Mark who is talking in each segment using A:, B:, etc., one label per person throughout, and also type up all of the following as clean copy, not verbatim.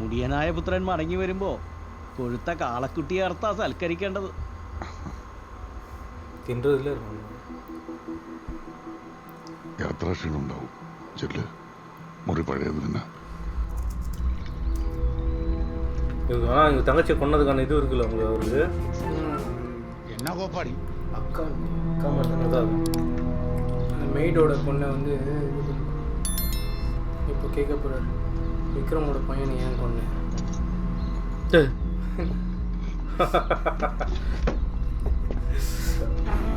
A: മുടിയനായ പുത്രൻ മടങ്ങി വരുമ്പോ കൊഴുത്ത കാളക്കുട്ടിയെ അർത്താ സൽക്കരിക്കേണ്ടത്.
B: യാത്രാക്ഷീണം ഉണ്ടാവും. ചെല്ല്, മുറി പഴയത് തന്നെ.
C: தங்கச்சி கொன்னதுக்கான இது இருக்குல்ல உங்களுக்கு அவருக்கு
D: என்ன கோப்பாடி
C: அக்கா அக்கா மட்டும் தான்
E: அந்த மெய்டோட பொண்ணை வந்து இப்போ கேட்க போகிறாரு, விக்ரமோட பையனை ஏன் கொன்னேன்?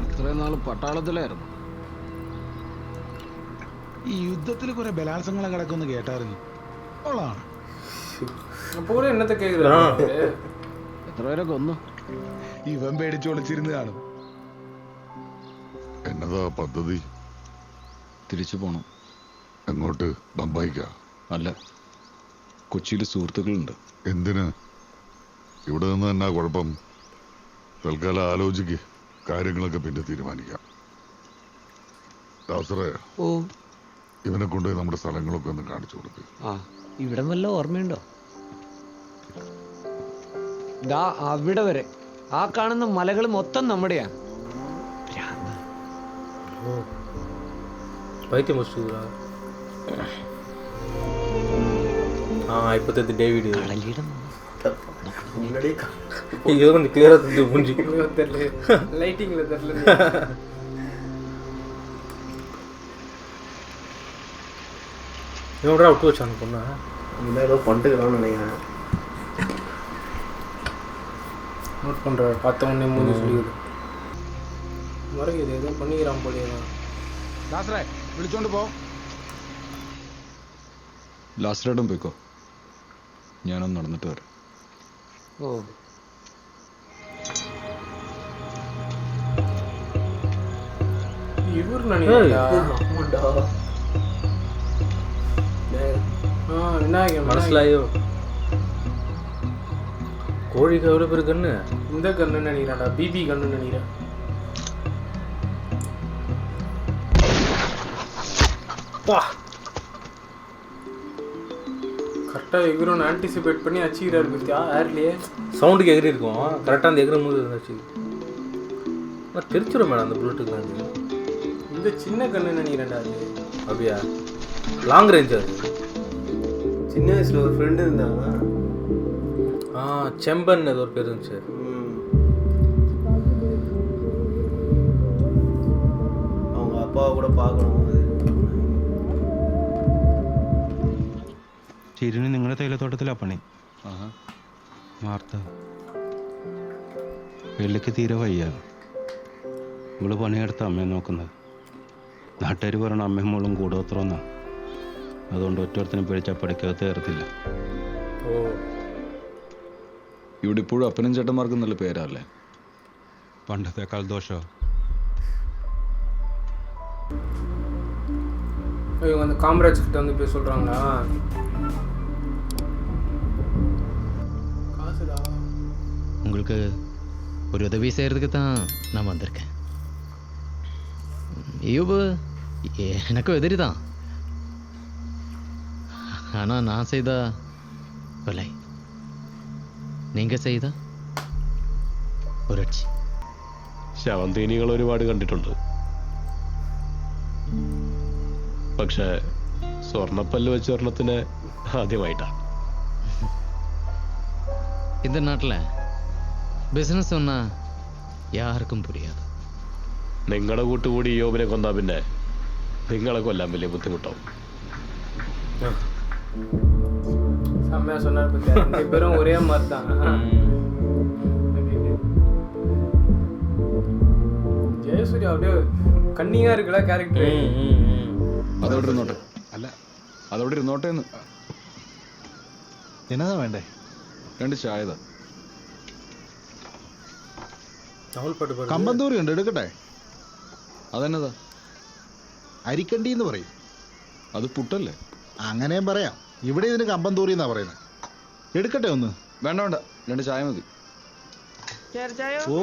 D: ഇത്രയും നാൾ പട്ടാളത്തിലായിരുന്നു. ഈ യുദ്ധത്തിൽ കുറെ ബലാത്സംഗങ്ങൾ കിടക്കുമെന്ന് കേട്ടായിരുന്നു. ഉള്ളതാണ്.
E: அப்போ கூட என்னத்தை கேட்குறாரு?
D: എത്ര പേരെ കൊന്നു? ഇവൻ പേടിച്ച് ഒളിച്ചിരുന്ന് കാണും.
B: എന്നതാ പദ്ധതി?
F: തിരിച്ചു പോണം.
B: എങ്ങോട്ട്? ബംബായിക്കാ?
F: അല്ല, കൊച്ചിയിൽ സുഹൃത്തുക്കളുണ്ട്.
B: എന്തിന്? ഇവിടെ നിന്ന് എന്നാ കുഴപ്പം? തൽക്കാലം ആലോചിക്ക്, കാര്യങ്ങളൊക്കെ പിന്നെ തീരുമാനിക്കാം. ദാസറേ, ഇവനെ കൊണ്ടുപോയി നമ്മുടെ സ്ഥലങ്ങളൊക്കെ ഒന്ന് കാണിച്ചു കൊടുക്ക്.
G: ഇവിടെ വല്ല ഓർമ്മയുണ്ടോ? ദാ അവിടെ വരെ ആ കാണുന്ന മലകൾ മൊത്തം നമ്മുടെയാ.
C: பைத்தியம் முடிச்சுக்கிறா. இப்போது டேவிட் இது கொஞ்சம் கிளியராக தெரிஞ்சு முடிஞ்சு
E: தெரியல, லைட்டிங்கில் தெரியல.
C: இவன் விட்டு வச்சாங்க பொண்ணா
E: ஏதோ பண்ணிட்டுக்கிறான்னு நினைக்கிறேன். நோட் பண்ணுற பார்த்த உடனே மூஞ்சி சொல்லிவிடு. மறைக்குது, ஏதோ பண்ணிக்கிறான் போலியா.
D: ദാസറേ, വിളിച്ചോണ്ട് പോ.
F: ലാസ്റ്ററായിട്ടും പോയിക്കോ, ഞാനൊന്ന് നടന്നിട്ട് വരാം.
E: இவர் நினைக்கிறேன்.
C: മനസ്സിലായോ? கோழிக்கு எவ்வளோ பேர் கண்ணு?
E: இந்த கண்ணுன்னு நினைக்கிறான்டா, பிபி கண்ணுன்னு நினைக்கிறேன். கரெக்டாக எகிரோன்னு ஆன்டிசிபேட் பண்ணி அச்சிக்கிறாரு பத்தியா ஏர்லேயே.
C: சவுண்டுக்கு எகிரி இருக்கும், கரெக்டாக அந்த எகிரும் போது இருந்துச்சு. தெரிச்சிடும் மேடம் அந்த புல்லட்டுக்கு.
E: இந்த சின்ன கண்ணுன்னு நினைக்கிறேன்டா அது.
C: அப்படியா? லாங் ரேஞ்ச் அது.
H: சின்ன வயசில் ஒரு ஃப்ரெண்டு இருந்தாங்க.
C: செம்பன் அது ஒரு பேர் இருந்துச்சு.
H: அவங்க அப்பாவை கூட பார்க்கணும். அது
I: ശരിന് നിങ്ങളുടെ തേയിലത്തോട്ടത്തിലാ പണി. വാർത്ത വെള്ളിക്ക് തീരെ വയ്യ. ഇവള് പണിയെടുത്ത അമ്മയെ നോക്കുന്നത്. നാട്ടുകാർ പറയണ അമ്മയും മോളും കൂടോത്രമെന്നാ. അതുകൊണ്ട് ഒറ്റൊരുത്തിനും പിടിച്ചാൽ പഠിക്കാത്ത കയറത്തില്ല.
F: ഇവിടെ ഇപ്പോഴും അപ്പനും ചേട്ടന്മാർക്കും നല്ല പേരല്ലേ?
I: പണ്ടത്തേക്കാൾ ദോഷോ?
E: இவங்க அந்த காமராஜ் கிட்ட வந்து போய் சொல்கிறாங்களா? காசுடா.
G: உங்களுக்கு ஒரு உதவி செய்கிறதுக்கு தான் நான் வந்திருக்கேன். யூபு எனக்கும் எதிரி தான். ஆனால் நான் செய்த கொலை, நீங்கள் ചെയ്ത പുരട്ചി.
J: ശവന്തീനികൾ ഒരുപാട് കണ്ടിട്ടുണ്ട്. പക്ഷേ സ്വർണ്ണപ്പല്ല് വെച്ച ഒരെണ്ണത്തിന് ആദ്യമായിട്ടാ.
G: இந்த நாட்டில் ബിസിനസ് சொன்னால் யாருக்கும் புரியாது.
J: നിങ്ങളുടെ കൂട്ടുകൂടി യോബിനെ കൊന്നാ പിന്നെ നിങ്ങളെ കൊല്ലാൻ വലിയ ബുദ്ധിമുട്ടാവും.
E: செம்மையாக சொன்னார் பத்தியா, 2 பேரும் ஒரே மாதிரி தான். ஜெயசூர்யா அப்படியே கன்னியாக இருக்குல்ல கேரக்டர்.
F: അതവിടെ ഇരുന്നോട്ടെ. അല്ല, അതവിടെ ഇരുന്നോട്ടെ എന്ന്.
D: എന്നതാ വേണ്ടേ?
F: 2 ചായതാ.
D: കമ്പന്തൂരി ഉണ്ട്, എടുക്കട്ടെ?
F: അതെന്നതാ?
D: അരിക്കണ്ടി എന്ന് പറയും.
F: അത് പുട്ടല്ലേ?
D: അങ്ങനെയും പറയാം. ഇവിടെ ഇതിന് കമ്പന്തൂരി എന്നാ പറയുന്നത്. എടുക്കട്ടെ ഒന്ന്?
F: വേണ്ട വേണ്ട, 2 ചായ മതി.
D: ഓ,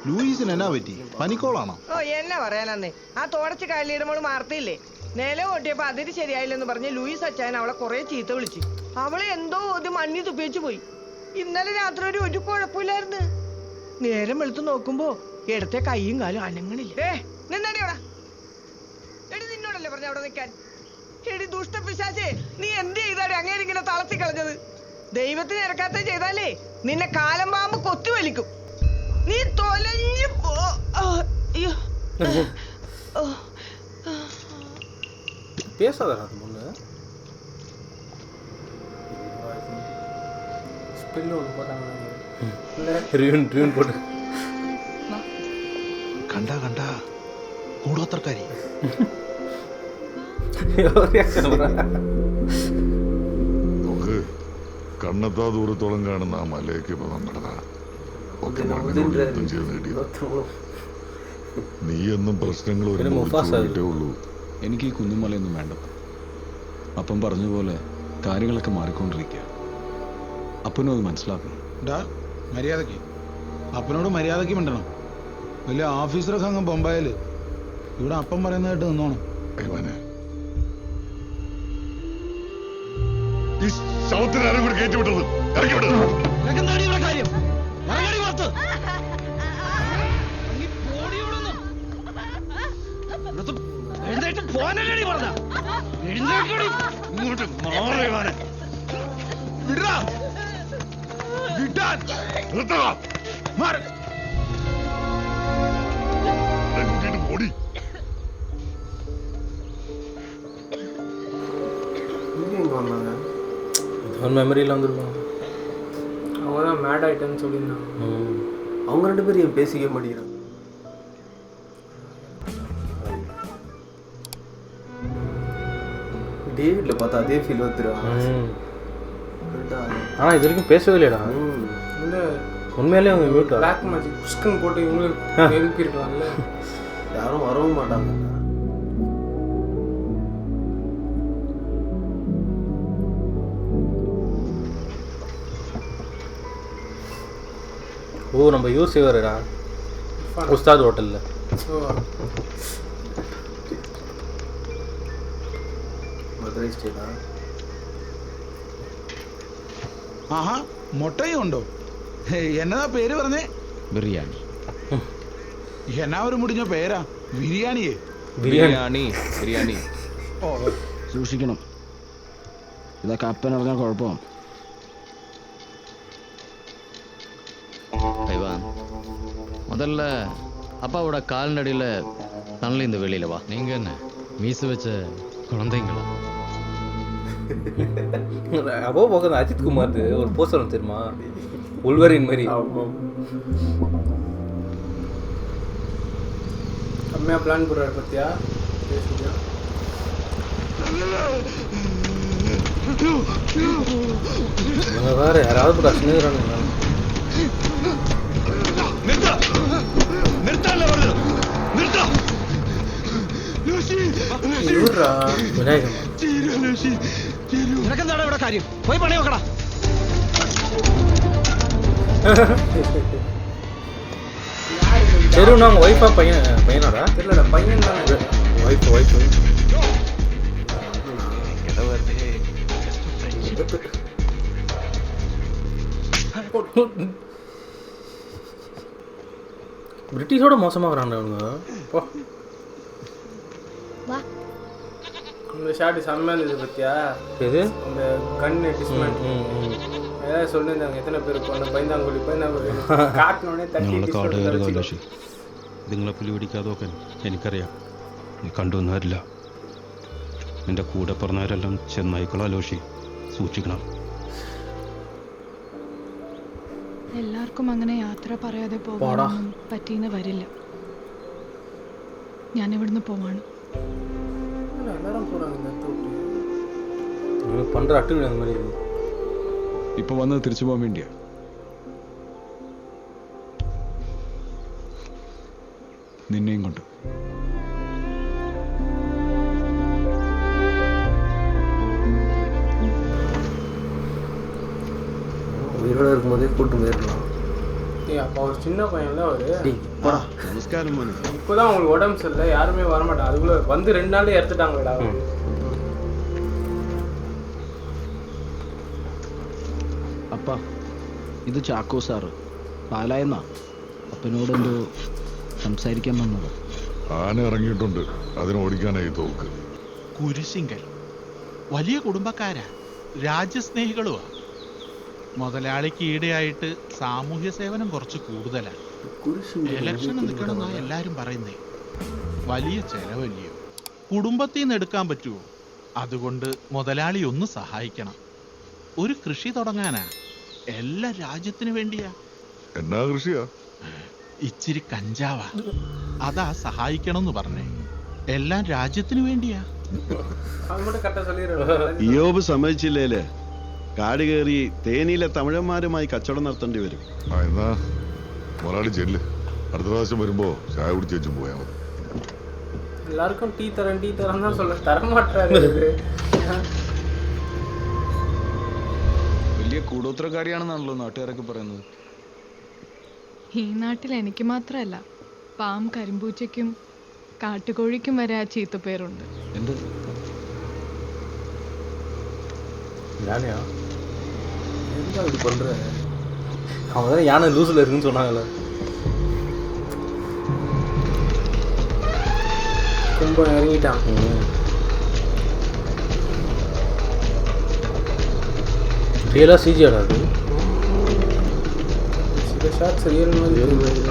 D: ലൂയിസിന് എന്നാ പറ്റി? പനിക്കോളാണോ?
K: ഓ, എന്നാ പറയാനന്നേ, ആ തോടച്ച് കല്ലിടുമ്പോൾ മാർത്തില്ലേ, നില ഓട്ടിയപ്പോ അതിന് ശരിയായില്ലെന്ന് പറഞ്ഞ് ലൂയിസ് അച്ചായൻ അവളെ കുറെ ചീത്ത വിളിച്ചു. അവള് എന്തോ ഇത് മണ്ണി തുപ്പിച്ചു പോയി. ഇന്നലെ രാത്രി ഒരു കുഴപ്പമില്ലായിരുന്നു. നേരം വെളുത്ത് നോക്കുമ്പോ ഇടത്തെ കൈയും കാലും അനങ്ങണില്ല. നിന്നടി അവിടെ. എടി നിന്നോടല്ലേ പറഞ്ഞ അവിടെ നിൽക്കാൻ. എടി ദുഷ്ടപിശാചേ, നീ എന്ത് ചെയ്താടി അങ്ങനെ ഇങ്ങനെ തളർത്തി കളഞ്ഞത്? ദൈവത്തിന് ഇറക്കാത്ത ചെയ്താലേ നിന്നെ കാലം പാമ്പ് കൊത്തി വലിക്കും. നീ തൊലഞ്ഞു പോ.
C: பேசாதடா அது பொண்ணு.
E: ஸ்பில் ஒன்று போட்டாங்க.
C: റിയൂൺ പോട്ട്.
D: കണ്ടാ കൂടോത്രക്കാരി.
B: നമുക്ക് കണ്ണെത്താ ദൂരത്തോളം കാണുന്ന ആ മലയൊക്കെ ഇപ്പൊ നമ്മുടെതാ. ഒക്കെ മണ്ണിനോട് യുദ്ധം ചെയ്ത് നേടിയത്. നീ എന്നും പ്രശ്നങ്ങൾ വരുമ്പോഴേ ഉള്ളൂ.
F: എനിക്ക് ഈ കുഞ്ഞുമലയൊന്നും വേണ്ട. അപ്പം പറഞ്ഞ പോലെ കാര്യങ്ങളൊക്കെ മാറിക്കൊണ്ടിരിക്കുക. അപ്പനും അത് മനസ്സിലാക്കണം.
D: മര്യാദക്ക് അപ്പനോട് മര്യാദക്ക് മിണ്ടണം. വലിയ ഓഫീസറൊക്കെ അങ്ങ് ബൊമ്പായില് ഇവിടെ അപ്പം പറയുന്നതായിട്ട് നിന്നോണം.
B: ഈ ശവത്തിന് ആരും കൂടി കയറ്റി വിട്ടത് ഇറക്കി വിട്ടത്. ഓടി
C: அவன் மெமரியில் வந்துருப்பான்.
E: அவங்க தான் மேட் ஆகிட்டேன்னு சொல்லியிருந்தாங்க.
H: அவங்க 2 பேரும் ஏன் பேசிக்க மாட்டேங்கிறாங்க? டேவிட்ல பார்த்தா அதே ஃபீல் வந்துடும்.
C: ஆனால் இது வரைக்கும் பேசவே இல்லைடா.
E: இந்த
C: உண்மையிலே அவங்க மியூட்டா
E: பிளாக் மேஜிக் புஷ்கன் போட்டு இவங்களுக்கு எழுப்பியிருக்கலாம்ல.
H: யாரும் வரவும் மாட்டாங்க.
C: ஓ நம்ம யூஸ் செய்வாருடா உஸ்தாத் ஹோட்டலில்.
H: മധുരൈ സ്റ്റൈലാ.
D: ആഹാ മുട്ടയും ഉണ്ടോ? എന്നതാ പേര് പറഞ്ഞേ?
G: ബിരിയാണി.
D: എന്നാ ഒരു മുടിഞ്ഞ പേരാ? ബിരിയാണിയേ?
F: ബിരിയാണി സൂക്ഷിക്കണം. ഇതൊക്കെ അപ്പൻ അറിഞ്ഞാൽ കുഴപ്പം.
G: முதல்ல அப்பாவோட கால்நடையில் தனல இந்த வெளியில் வா. நீங்கள் என்ன மீசு வச்ச குழந்தைங்களா?
C: அப்போ பார்க்குறது அஜித் குமார் ஒரு போஸ்டர் தெரியுமா, உள்வரின் மாதிரி.
E: செம்மையாக பிளான் போடுறாரு பத்தியா? பேசுறியா?
C: வேறு யாராவது பிரச்சனைங்கிறானுங்க.
A: നിനക്കെന്താണ് ഇവിടെ കാര്യം? പോയി പണി നോക്കടാ.
C: சரி உங்க ஒய்ஃபா பையனாடா?
E: தெரியலடா, பையன் தானே.
C: ஒய்ஃப் பிரிட்டிஷோட மோசமாக வராங்க அவங்க.
E: இந்த ஷார்ட் செம்மையாக இருந்தது பத்தியா?
C: எது
E: அந்த கண்ணு டிஸ்மெண்ட் ஏதாவது சொல்லியிருந்தாங்க. எத்தனை பேர் அந்த பைந்தாங்குழி காட்டினோடனே தட்டி
I: നിങ്ങളെ പുലി പിടിക്കാതൊക്കെ എനിക്കറിയാം. നീ കണ്ടൊന്നും വരില്ല. നിന്റെ കൂടെ പറഞ്ഞവരെല്ലാം ചെന്നായിക്കോളാം ലോഷി, സൂക്ഷിക്കണം.
L: എല്ലാവർക്കും അങ്ങനെ യാത്ര പറയാതെ പോകാനൊന്നും പറ്റിയെന്ന് വരില്ല. ഞാനിവിടുന്ന് പോവാണ്.
E: எல்லாரும் போகிறாங்க இந்த
C: விட்டு பண்ணுற அட்டுவிட அந்த மாதிரி.
F: ഇപ്പൊ വന്നത് തിരിച്ചു പോകാൻ വേണ്ടിയാ. നിന്നെയും കൊണ്ട്
H: உயிரோட இருக்கும்போதே கூட்டு போயிருக்கலாம்.
E: அப்போ அவர் சின்ன பையன்ல அவரு
I: നമസ്കാരം മോനെ.
E: இப்போதான் அவங்களுக்கு உடம்பு சரியில்லை, யாருமே வரமாட்டாங்க. அதுக்குள்ள வந்து 2 நாள்ல இறந்துட்டாங்கடா.
A: അപ്പ ഇത് ചാക്കോ സാറ് പാലായെന്നാ. അപ്പനോടെന്തോ സംസാരിക്കാൻ വന്നത്.
B: ആന ഇറങ്ങിയിട്ടുണ്ട്, അതിനെ ഓടിക്കാനായി തോക്ക്.
M: കുരിശിങ്കൽ വലിയ കുടുംബക്കാരാ, രാജ്യസ്നേഹികളുമാ. മുതലാളിക്ക് ഈടെയായിട്ട് സാമൂഹ്യ സേവനം കുറച്ച് കൂടുതലാണ്. ഇലക്ഷൻ നിൽക്കണമെന്നാ എല്ലാരും പറയുന്നേ. വലിയ ചെലവല്ലയോ, കുടുംബത്തിൽ നിന്ന് എടുക്കാൻ പറ്റുമോ? അതുകൊണ്ട് മുതലാളി ഒന്ന് സഹായിക്കണം. ഒരു കൃഷി തുടങ്ങാനാ, എല്ലാ രാജ്യത്തിന് വേണ്ടിയാ.
B: എന്നാ കൃഷിയാ?
M: ഇച്ചിരി കഞ്ചാവാ, അതാ സഹായിക്കണമെന്ന് പറഞ്ഞേ. എല്ലാം രാജ്യത്തിന് വേണ്ടിയാ.
E: அது மட்டும் கரெக்டா சொல்லிடுறேன்.
I: ഇയോബ് സമ്മതിച്ചില്ലേല് കാട് കയറി തേനിയിലെ തമിഴന്മാരുമായി കച്ചവടം നടത്തേണ്ടി വരും.
B: എന്നാ മുതലാളി ചെല്ല്, അടുത്ത പ്രാവശ്യം വരുമ്പോ ചായ കുടിച്ച് വെച്ചും പോയാൽ മതി.
E: எல்லாருக்கும் டீ தரேன் தான் சொல்ல, தர மாட்டாரு.
F: വലിയ കൂടോത്രക്കാരിയാണെന്നാണല്ലോ നാട്ടുകാരൊക്കെ പറയുന്നത്.
L: ഈ നാട്ടിൽ എനിക്ക് മാത്രമല്ല, പാം കരിമ്പൂച്ചയ്ക്കും കാട്ടുകോഴിക്കും വരെ ആ ചീത്തപ്പേരുണ്ട്.
F: എന്ത്?
C: யானையா? என்ன அப்படி பண்ற? அவங்க தான் யானை லூஸில் இருக்குன்னு சொன்னாங்கல்ல.
E: ரொம்ப இறங்கிட்டான்.
C: ரியலாக சிஜியாடா அது?
E: சில ஷார்ட்ஸ் ரியல் மாதிரி இருக்கு.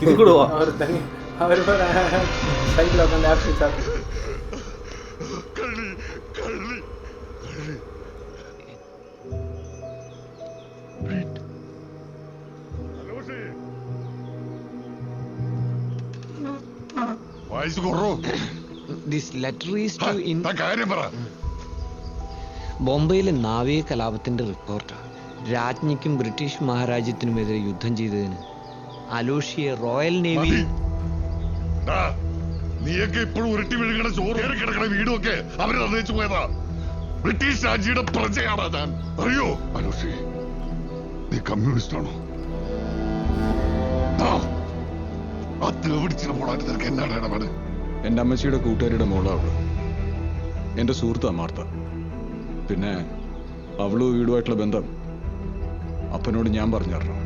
C: இது கூடவா?
E: அவர் தனி அவர் சைக்கிள் உட்காந்து ஆப்ஷன் சாப்பிட்டு
B: വായിച്ചു കൊറോ.
A: ദിസ് ലെറ്റർ ഈസ് ടു
B: കാര്യം പറ.
A: ബോംബെയിലെ നാവിക കലാപത്തിന്റെ റിപ്പോർട്ടാണ്. രാജ്ഞിക്കും ബ്രിട്ടീഷ് മഹാരാജ്യത്തിനുമെതിരെ യുദ്ധം ചെയ്തതിന് അലോഷിയെ റോയൽ നേവി.
B: നീയൊക്കെ ഇപ്പോഴും ഉരുട്ടി വിഴുകണ ചോറ് കിടക്കണ വീടും ഒക്കെ അവര് നിർണയിച്ചു പോയതാ. ബ്രിട്ടീഷ് രാജ്യയുടെ പ്രജയാണ് ഞാൻ, അറിയോ? അലോഷി, നീ കമ്മ്യൂണിസ്റ്റ് ആണോ? നിനക്ക് എന്നാണ് ഇടപാട്?
F: എൻ്റെ അമ്മച്ചിയുടെ കൂട്ടുകാരിയുടെ മോളാണ്. എൻ്റെ സുഹൃത്താ മാർത്ത. പിന്നെ അവളും വീടുമായിട്ടുള്ള ബന്ധം അപ്പനോട് ഞാൻ പറഞ്ഞു തരണം.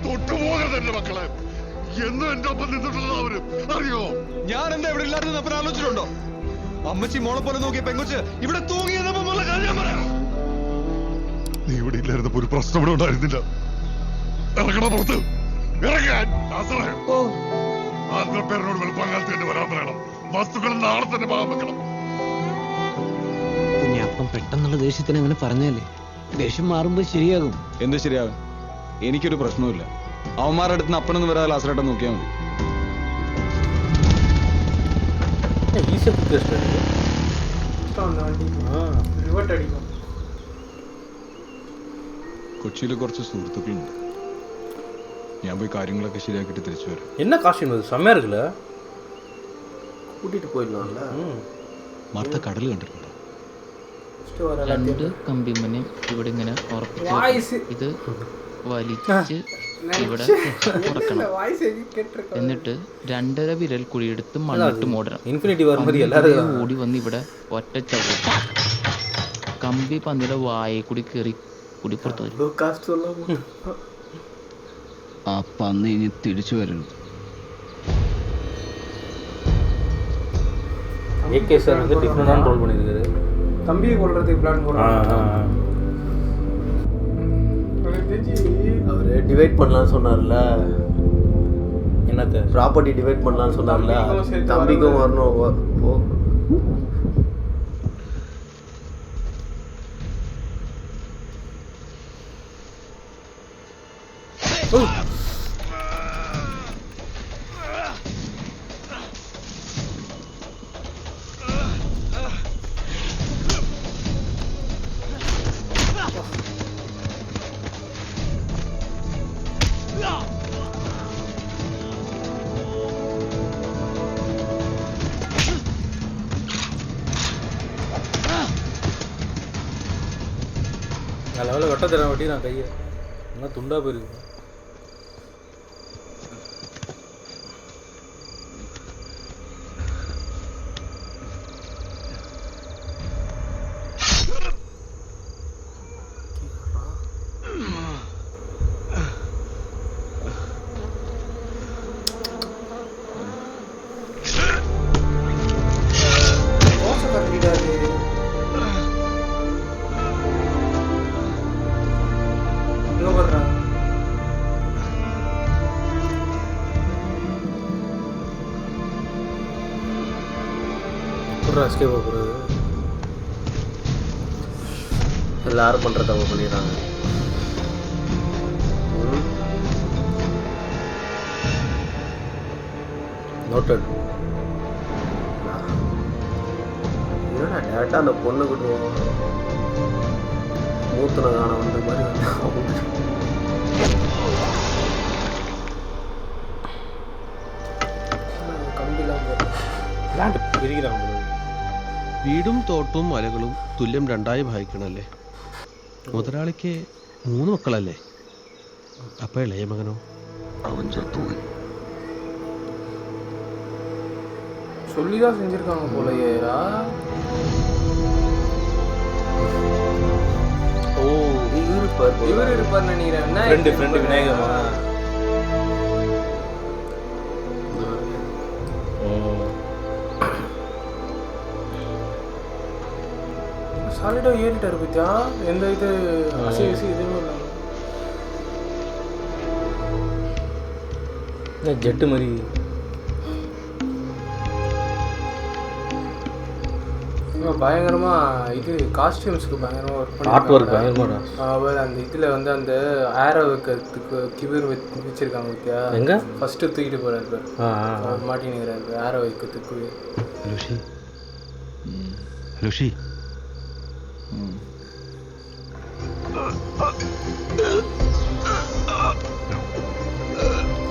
B: തൊട്ടുപോകരുത് മക്കളെ. എന്നും എന്റെ ഒപ്പം നിന്നിട്ടുള്ളത് അവര്, അറിയോ?
F: ഞാൻ എന്താ ഇവിടെ ഇല്ലാതെ അപ്പൻ ആലോചിച്ചിട്ടുണ്ടോ? അമ്മച്ചി മോളെ പോലെ നോക്കിയ പെങ്കൊച്ച് ഇവിടെ തൂങ്ങിയതുള്ള കാര്യം പറയാം.
B: നീ ഇവിടെ ഇല്ലായിരുന്നപ്പോ ഒരു പ്രശ്നം ഇവിടെ ഉണ്ടായിരുന്നില്ല. ഇറങ്ങണ പുറത്ത് ഇറങ്ങാൻ. ആന്ധ്രപ്പേരനോട് വെളുപ്പാങ്കാലത്ത് തന്നെ വരാൻ പറയണം. വസ്തുക്കൾ നാളെ തന്നെ ഭാഗം വെക്കണം.
A: കുഞ്ഞപ്പം പെട്ടെന്നുള്ള ദേഷ്യത്തിന് അങ്ങനെ പറഞ്ഞല്ലേ, ദേഷ്യം മാറുമ്പോ ശരിയാകും.
F: എന്ത് ശരിയാകും? എനിക്കൊരു പ്രശ്നവുമില്ല. അവന്മാരുടെ അടുത്ത് അപ്പനൊന്നും വരാതെ ലാസറേട്ടൻ നോക്കിയാൽ മതി.
E: ரிவர்ட் அடிக்கும்.
F: കൊച്ചിയിൽ കുറച്ച് സുഹൃത്തുക്കളുണ്ട്. ഞാൻ പോയി കാര്യങ്ങളൊക്കെ ശരിയാക്കിയിട്ട് തിരിച്ചു വരാം.
C: என்ன காஸ்டியூம் இது? செம்மையா இருக்குல்ல?
H: കൂട്ടിട്ട് പോയിடலாம்ல.
F: മാർത്ത കടൽ കണ്ടിട്ടുണ്ടോ?
A: രണ്ട് കമ്പിമനെ ഇവിടെ ഇങ്ങനെ ഉറപ്പിച്ച് ഇത് വലിച്ച് ഇവിടെ ഉറക്കണം. എന്നിട്ട് 2.5 വിരൽ കുഴിയെടുത്ത് മണ്ണിട്ട് മൂടണം.
C: ഇൻഫിനിറ്റി വാർ മതി എല്ലാവരും
A: ഓടി വന്ന് ഇവിടെ ഒറ്റ ചവിട്ടും. കമ്പി പന്നിയുടെ വായെ കൂടി കയറി കൂടി പുറത്തു വരും. ആ പന്നി ഇനി തിരിച്ചു വരണം.
C: ஏகே சார் வந்து டிஃபரெண்டான ரோல் பண்ணியிருக்காரு.
E: தம்பியை கொல்றதுக்கு பிளான் போடுறாங்க.
H: அவரு டிவைட் பண்ணலாம்னு சொன்னார்ல,
C: என்னத்த
H: ப்ராப்பர்ட்டி டிவைட் பண்ணலாம்னு சொன்னார்ல, தம்பிக்கும் வரணும். போ.
C: நான் லெவலில் வெட்ட தர வெட்டி நான் கையை என்ன துண்டா போயிருக்கு. எஸ்கேப் ஆகுறது
H: எல்லாரும் பண்றத அவங்க பண்ணிடுறாங்க.
C: நோட்டட்.
H: என்னடா டேரக்டா அந்த பொண்ணு கூட்டுவோம் மூத்தன காண வந்த மாதிரி வந்து
C: കമ്പിലാണ്ട് പിരിகிறாங்க.
N: വീടും തോട്ടവും മലകളും തുല്യം രണ്ടായി ഭാഗിക്കണല്ലേ. മുതലാളിക്ക് 3 മക്കളല്ലേ? അപ്പൊ ഇളയ മകനോ?
B: அவன் சத்துவன்.
E: சொல்லிதான் செஞ்சிருக்காங்க போலயேரா.
C: ஓ
E: இவர் இருப்பார் நினைக்கிறேன்.
C: ஃப்ரெண்டு விநாயகமா?
E: சாலிடா ஏறிட்டாரு பத்தியா. எந்த இது அசி இதுவும் இல்லாம
C: ஜெட்டு மாதிரி
E: பயங்கரமா இது காஸ்டியூம்ஸ்க்கு பயங்கரமா ஒர்க் பண்ணி
C: ஆர்ட் ஒர்க் பயங்கரமா.
E: அவர் அந்த இதுல வந்து அந்த ஏரோ வைக்கிறதுக்கு கிபர் வச்சிருக்காங்க பத்தியா.
C: எங்க
E: ஃபர்ஸ்ட் தூக்கிட்டு போறாரு அவர் மாட்டினுங்கிறாரு ஏரோ வைக்கிறதுக்கு.
I: லுஷி லுஷி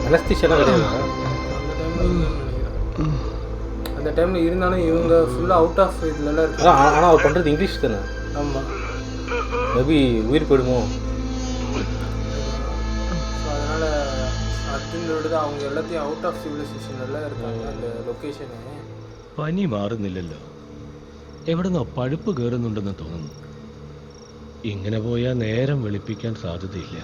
C: அனஸ்தீஷியெல்லாம் கிடையாது
E: அந்த டைம்ல இருந்தாலும் இவங்க ஃபுல்லா அவுட் ஆஃப் இதுலலாம் இருக்கு.
C: ஆனால் அவர் பண்ணுறது இங்கிலீஷ் தானே.
E: ஆமாம்
C: மேபி உயிர் போயிடுமோ.
E: ஸோ அதனால் അതിൻ്റെ அவங்க எல்லாத்தையும் ഔട്ട് ഓഫ് സിവിലൈസേഷനിലെല്ലാം இருக்காங்க அந்த ലൊക്കേഷന്.
J: പനി മാറുന്നില്ലല്ലോ. എവിടുന്നോ പഴുപ്പ് കയറുന്നുണ്ടെന്ന് തോന്നുന്നു. ഇങ്ങനെ പോയാൽ നേരം വെളുപ്പിക്കാൻ സാധ്യതയില്ല.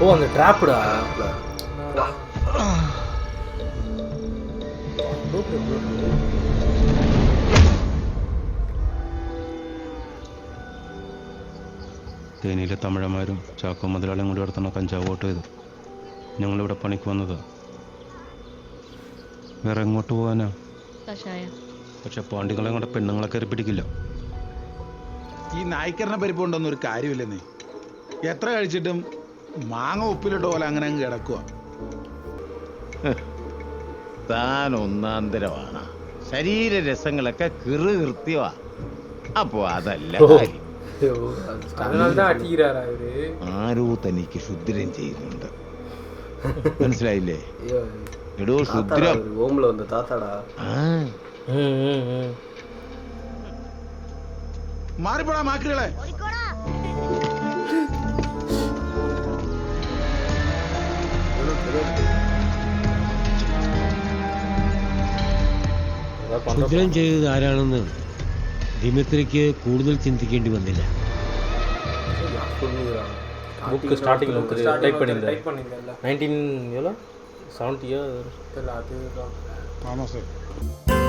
C: ஓ அந்த ட்ராப்டா.
I: തേനിയിലെ തമിഴന്മാരും ചാക്കോ മുതലാളിയും കൂടി നടത്തുന്ന കഞ്ചാവ് വോട്ട് ചെയ്തു ഞങ്ങളിവിടെ പണിക്ക് വന്നത്. വേറെ എങ്ങോട്ട് പോകാനാ? പക്ഷെ പാണ്ടികളെ കൂടെ പെണ്ണുങ്ങളെ കയറി പിടിക്കില്ല.
D: ഈ നായ്ക്കറിനെ പരിപ്പുണ്ടെന്ന് ഒരു കാര്യമില്ലെന്നേ. എത്ര കഴിച്ചിട്ടും മാങ്ങ ഉപ്പിലിട്ട പോലെ അങ്ങനെ അങ്ങ് കിടക്കുക.
O: താൻ ഒന്നാന്തരമാണ്. ശരീരരസങ്ങളൊക്കെ കൃത്യമാ. അപ്പോ അതല്ല കാര്യം. ആരോ തനിക്ക് ശുദ്രം ചെയ്യുന്നുണ്ട്. മനസ്സിലായില്ലേ? എടോ ശുദ്രം
H: ഓമില് വന്ന താത്താടാ.
D: മാറിപ്പോടാ മാക്രികളെ.
N: ശുദ്രം ചെയ്തത് ആരാണെന്ന് ദിമിത്രിക്ക് കൂടുതൽ ചിന്തിക്കേണ്ടി വന്നില്ല.
C: புக்கு ஸ்டார்டிங்கில் டைப் பண்ணியிருந்தேன்
E: டைப் பண்ணியிருந்தேன்ல
C: 19 எவ்வளோ 70
E: தெரியல அது
D: ஆமாம் சார்